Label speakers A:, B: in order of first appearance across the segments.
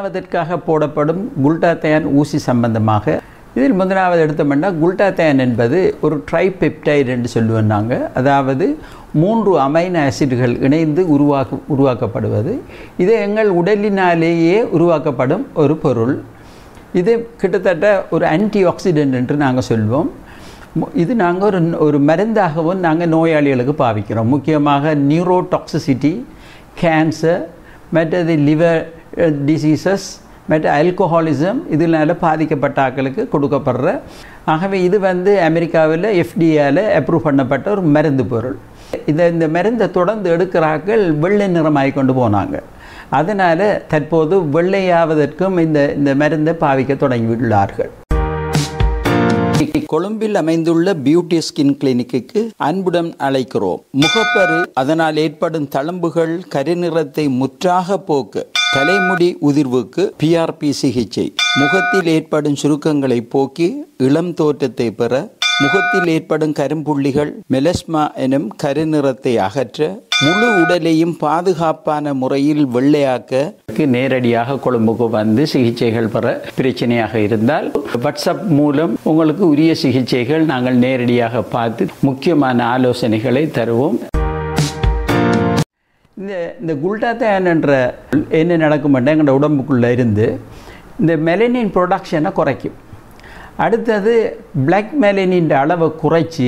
A: குணமாவதற்காக போடப்படும் குளுட்டாத்தயான் ஊசி சம்பந்தமாக இதில் முதலாவது எடுத்தோம்னா குளுட்டாத்தயான் என்பது ஒரு ட்ரைபெப்டைடு என்று சொல்லுவோம் நாங்கள். அதாவது 3 அமைனோ ஆசிட்கள் இணைந்து உருவாக்கப்படுவது. இது எங்கள் உடலினாலேயே உருவாக்கப்படும் ஒரு பொருள். இது கிட்டத்தட்ட ஒரு ஆன்டி ஆக்சிடென்ட் என்று நாங்கள் சொல்வோம். இது நாங்கள் ஒரு மருந்தாகவும் நாங்கள் நோயாளிகளுக்கு பாவிக்கிறோம். முக்கியமாக நியூரோடாக்சிசிட்டி, கேன்சர், மற்றது லிவர் டிசீசஸ், மற்ற ஆல்கோஹாலிசம் இதனால் பாதிக்கப்பட்ட ஆட்களுக்கு கொடுக்கப்படுற. ஆகவே இது அமெரிக்காவில் FDAவில் அப்ரூவ் பண்ணப்பட்ட ஒரு மருந்து பொருள். இந்த மருந்தை தொடர்ந்து எடுக்கிறார்கள் வெள்ளை நிறமாகி கொண்டு போனாங்க. அதனால் தற்போது வெள்ளையாவதற்கும் இந்த மருந்தை பாவிக்க தொடங்கியுள்ளார்கள். கொழும்பில் அமைந்துள்ள பியூட்டி ஸ்கின் கிளினிக்கு அன்புடன் அழைக்கிறோம். முகப்பரு, அதனால் ஏற்படும் தழும்புகள், கருநிறத்தை முற்றாக போக்க, தலைமுடி உதிர்வுக்கு PRP சிகிச்சை, முகத்தில் ஏற்படும் சுருக்கங்களை போக்கி இளம் தோற்றத்தை பெற, முகத்தில் ஏற்படும் கரும்புள்ளிகள், மெலஸ்மா எனும் கருநிறத்தை அகற்ற, முழு உடலையும் பாதுகாப்பான முறையில் வெள்ளையாக்க நேரடியாக கொழும்புக்கு சிகிச்சைகள் பெற பிரச்சனையாக இருந்தால் வாட்ஸ்அப் மூலம் உங்களுக்கு உரிய சிகிச்சைகள் நாங்கள் நேரடியாக பார்த்து முக்கியமான ஆலோசனைகளை தருவோம். இந்த குளுட்டாத்தயான் என்ற என்ன நடக்கும்னா எங்களோட உடம்புக்குள்ளே இருந்து இந்த மெலனின் ப்ரொடக்ஷனை குறைக்கும். அடுத்தது பிளாக் மெலனின் அளவை குறைச்சி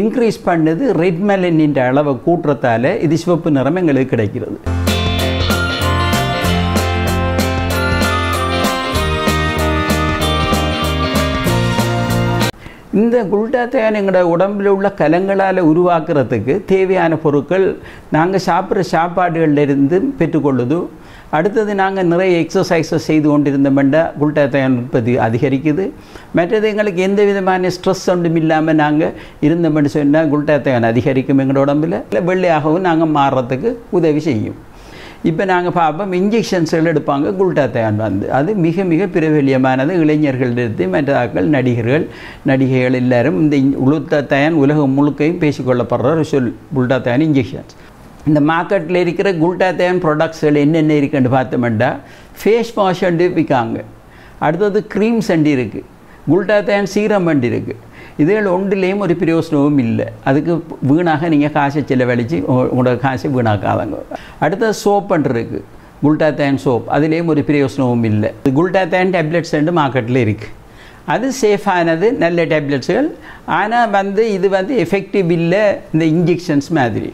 A: இன்க்ரீஸ் பண்ணது ரெட் மெலனின் அளவை கூட்டுறதால இது சிவப்பு நிறம் எங்களுக்கு கிடைக்கிறது. இந்த குளுட்டாத்தயான் எங்களோட உடம்பில் உள்ள கலங்களால் உருவாக்குறதுக்கு தேவையான பொருட்கள் நாங்கள் சாப்பிட்ற சாப்பாடுகளிலிருந்து பெற்றுக்கொள்ளுது. அடுத்தது நாங்கள் நிறைய எக்ஸசைஸை செய்து கொண்டிருந்தோம்னா குளுட்டாத்தயான் உற்பத்தி அதிகரிக்குது. மற்றது எங்களுக்கு எந்த விதமான ஸ்ட்ரெஸ் ஒன்றும் இல்லாமல் நாங்கள் இருந்தோம்னு சொன்னால் குளுட்டாத்தயான் அதிகரிக்கும். எங்களோட உடம்பில் வெள்ளையாகவும் நாங்கள் மாறுறதுக்கு உதவி செய்யும். இப்போ நாங்கள் பார்ப்போம், இன்ஜெக்ஷன்ஸ்கள் எடுப்பாங்க குளுட்டாத்தயான் அது மிக மிக பிரபல்யமானது. இளைஞர்களிடத்து மற்றாக்கள், நடிகைகள் எல்லாரும் இந்த குளுட்டாத்தயான் உலகம் முழுக்கையும் பேசிக்கொள்ளப்படுற ஒரு சொல் குளுட்டாத்தயான் இன்ஜெக்ஷன்ஸ். இந்த மார்க்கெட்டில் இருக்கிற குளுட்டாத்தயான் ப்ராடக்ட்ஸ்கள் என்னென்ன இருக்குன்னு பார்த்தோம்னா ஃபேஸ் வாஷ் அண்டு விற்காங்க. அடுத்தது க்ரீம்ஸ் அண்டு இருக்குது, குளுட்டாத்தயான் சீரம் அண்டு இருக்குது. இதில் ஒன்றிலேயும் ஒரு பிரயோசனமும் இல்லை. அதுக்கு வீணாக நீங்கள் காசை செலவழித்து உங்களோட காசை வீணாக்காதாங்க. அடுத்தது சோப் அண்டு இருக்குது, குளுட்டாத்தயான் சோப். அதுலேயும் ஒரு பிரயோசனமும் இல்லை. குளுட்டாத்தயான் டேப்லெட்ஸ் அண்டு மார்க்கெட்டில் இருக்குது. அது சேஃபானது, நல்ல டேப்லெட்ஸுகள். ஆனால் இது எஃபெக்டிவ் இல்லை இந்த இன்ஜெக்ஷன்ஸ் மாதிரி.